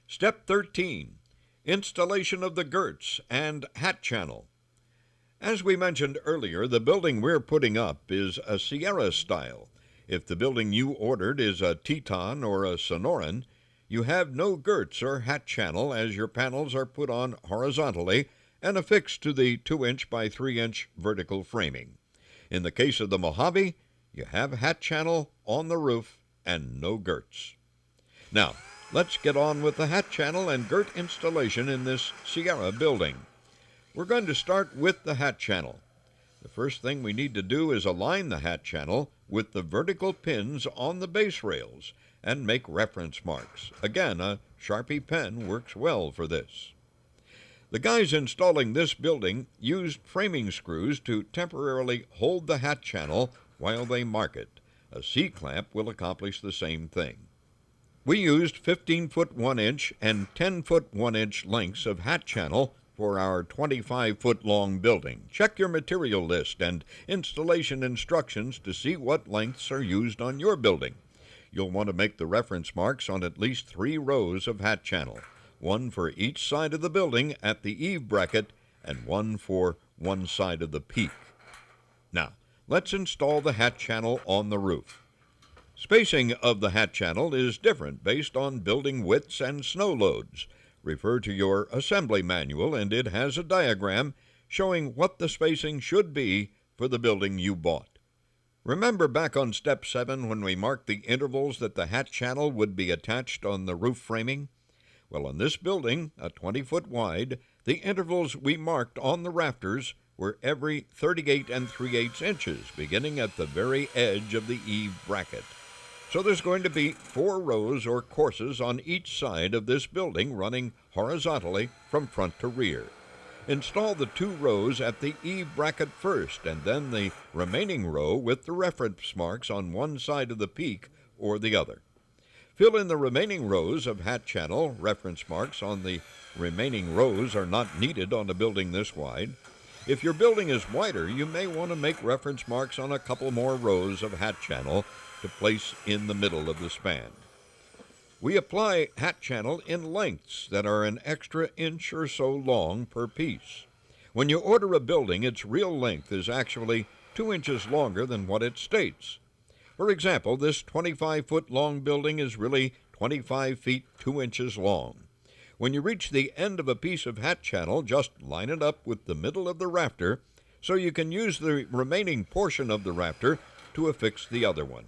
Step 13. Installation of the Girts and hat channel. As we mentioned earlier, the building we're putting up is a Sierra style. If the building you ordered is a Teton or a Sonoran, you have no Girts or hat channel as your panels are put on horizontally and affixed to the 2-inch by 3-inch vertical framing. In the case of the Mojave, you have hat channel on the roof and no Girts. Now, let's get on with the hat channel and Girt installation in this Sierra building. We're going to start with the hat channel. The first thing we need to do is align the hat channel with the vertical pins on the base rails and make reference marks. Again, a Sharpie pen works well for this. The guys installing this building used framing screws to temporarily hold the hat channel while they mark it. A C-clamp will accomplish the same thing. We used 15-foot 1-inch and 10-foot 1-inch lengths of hat channel for our 25-foot-long building. Check your material list and installation instructions to see what lengths are used on your building. You'll want to make the reference marks on at least 3 rows of hat channel, one for each side of the building at the eave bracket and one for one side of the peak. Now, let's install the hat channel on the roof. Spacing of the hat channel is different based on building widths and snow loads. Refer to your assembly manual, and it has a diagram showing what the spacing should be for the building you bought. Remember back on Step 7 when we marked the intervals that the hat channel would be attached on the roof framing? Well, on this building, a 20-foot wide, the intervals we marked on the rafters were every 38 3/8 inches, beginning at the very edge of the eave bracket. So there's going to be 4 rows or courses on each side of this building running horizontally from front to rear. Install the 2 rows at the eave bracket first, and then the remaining row with the reference marks on one side of the peak or the other. Fill in the remaining rows of hat channel. Reference marks on the remaining rows are not needed on a building this wide. If your building is wider, you may want to make reference marks on a couple more rows of hat channel to place in the middle of the span. We apply hat channel in lengths that are an extra inch or so long per piece. When you order a building, its real length is actually 2 inches longer than what it states. For example, this 25-foot long building is really 25 feet 2 inches long. When you reach the end of a piece of hat channel, just line it up with the middle of the rafter so you can use the remaining portion of the rafter to affix the other one.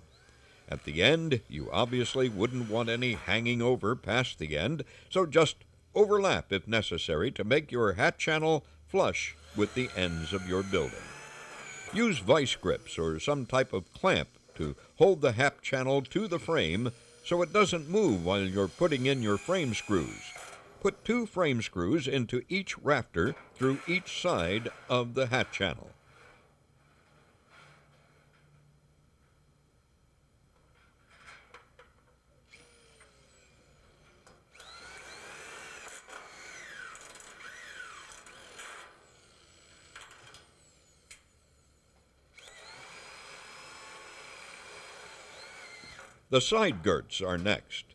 At the end, you obviously wouldn't want any hanging over past the end, so just overlap if necessary to make your hat channel flush with the ends of your building. Use vice grips or some type of clamp to hold the hat channel to the frame so it doesn't move while you're putting in your frame screws. Put 2 frame screws into each rafter through each side of the hat channel. The side girts are next.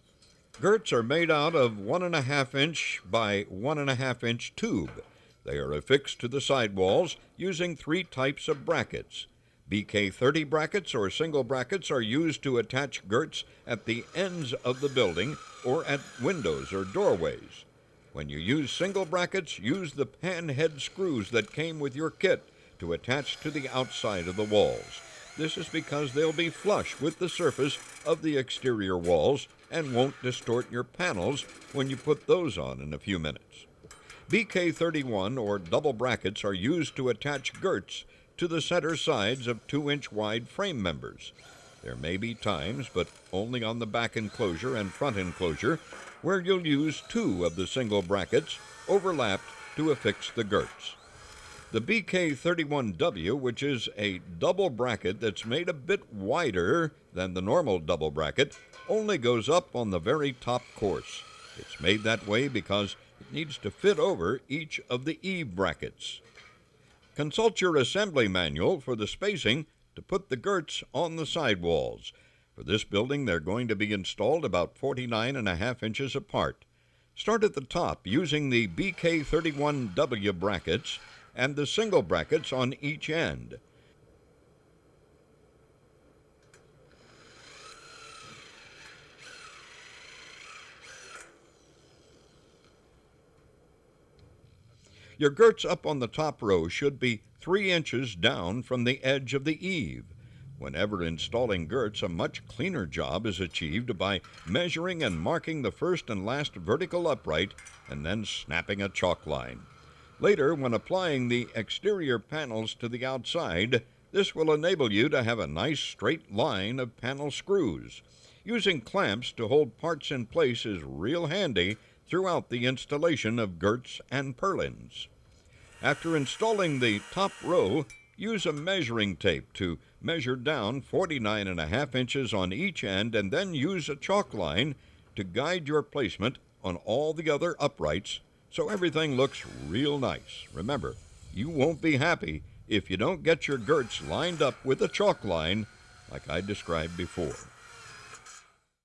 Girts are made out of 1.5-inch by 1.5-inch tube. They are affixed to the sidewalls using 3 types of brackets. BK30 brackets or single brackets are used to attach girts at the ends of the building or at windows or doorways. When you use single brackets, use the pan head screws that came with your kit to attach to the outside of the walls. This is because they'll be flush with the surface of the exterior walls and won't distort your panels when you put those on in a few minutes. BK31 or double brackets are used to attach girts to the center sides of 2-inch wide frame members. There may be times, but only on the back enclosure and front enclosure, where you'll use 2 of the single brackets overlapped to affix the girts. The BK31W, which is a double bracket that's made a bit wider than the normal double bracket, only goes up on the very top course. It's made that way because it needs to fit over each of the eave brackets. Consult your assembly manual for the spacing to put the girts on the sidewalls. For this building, they're going to be installed about 49.5 inches apart. Start at the top using the BK31W brackets and the single brackets on each end. Your girts up on the top row should be 3 inches down from the edge of the eave. Whenever installing girts, a much cleaner job is achieved by measuring and marking the first and last vertical upright and then snapping a chalk line. Later, when applying the exterior panels to the outside, this will enable you to have a nice straight line of panel screws. Using clamps to hold parts in place is real handy throughout the installation of girts and purlins. After installing the top row, use a measuring tape to measure down 49.5 inches on each end and then use a chalk line to guide your placement on all the other uprights so everything looks real nice. Remember, you won't be happy if you don't get your girts lined up with a chalk line like I described before.